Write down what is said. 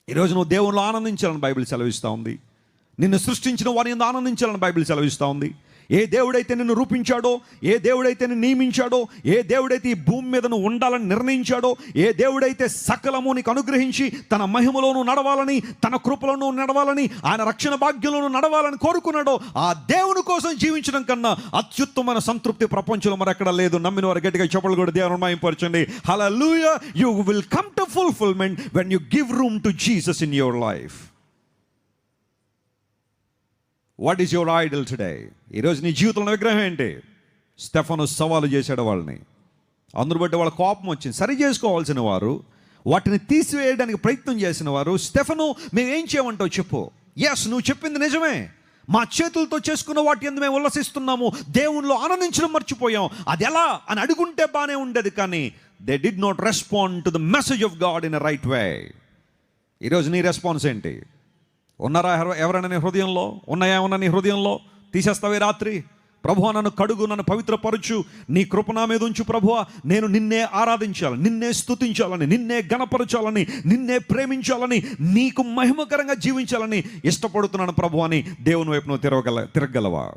ఈరోజు నువ్వు దేవునిలో ఆనందించాలని బైబిల్ సెలవిస్తూ ఉంది. నిన్ను సృష్టించిన వాని యందు ఆనందించాలని బైబిల్ సెలవిస్తూ ఉంది. ఏ దేవుడైతే నిన్ను రూపించాడో, ఏ దేవుడైతే నిన్ను నియమించాడో, ఏ దేవుడైతే ఈ భూమి మీద నువ్వు ఉండాలని నిర్ణయించాడో, ఏ దేవుడైతే సకలము నీకు అనుగ్రహించి తన మహిమలోను నడవాలని, తన కృపలోను నడవాలని, ఆయన రక్షణ భాగ్యంలోను నడవాలని కోరుకున్నాడో, ఆ దేవుని కోసం జీవించడం కన్నా అత్యుత్తమైన సంతృప్తి ప్రపంచంలో మరెక్కడ లేదు. నమ్మిన వారు గట్టిగా చప్పట్లు కూడా దేవుని మహిమపరచండి. Hallelujah. You will come to fulfilment when you give room to Jesus in your life. What is your idol today? ఈరోజు నీ జీవితంలో విగ్రహం ఏంటి? స్టెఫను సవాలు చేశాడు వాళ్ళని. అందరూ బట్టి వాళ్ళ కోపం వచ్చింది. సరి చేసుకోవాల్సిన వారు, వాటిని తీసివేయడానికి ప్రయత్నం చేసిన వారు, స్టెఫను మేమేం చేయమంటావు చెప్పు. ఎస్, నువ్వు చెప్పింది నిజమే. మా చేతులతో చేసుకున్న వాటి యందు మేము ఉల్లసిస్తున్నాము, దేవునిలో ఆనందించడం మర్చిపోయాం. అది ఎలా అని అడుగుంటే బాగానే ఉండేది. కానీ they did not respond to the message of God in a right way. ఈరోజు నీ రెస్పాన్స్ ఏంటి? ఉన్నారా ఎవరైనా నీ హృదయంలో? ఉన్నాయా ఏమన్నా నీ హృదయంలో? తీసేస్తావే రాత్రి? ప్రభువా నన్ను కడుగు, నన్ను పవిత్రపరచు, నీ కృప నా మీద ఉంచు ప్రభువా, నేను నిన్నే ఆరాధించాలని, నిన్నే స్తుతించాలని, నిన్నే గణపరచాలని, నిన్నే ప్రేమించాలని, నీకు మహిమకరంగా జీవించాలని ఇష్టపడుతున్నాను ప్రభువా అని దేవుని వైపు నువ్వు తిరగలవా?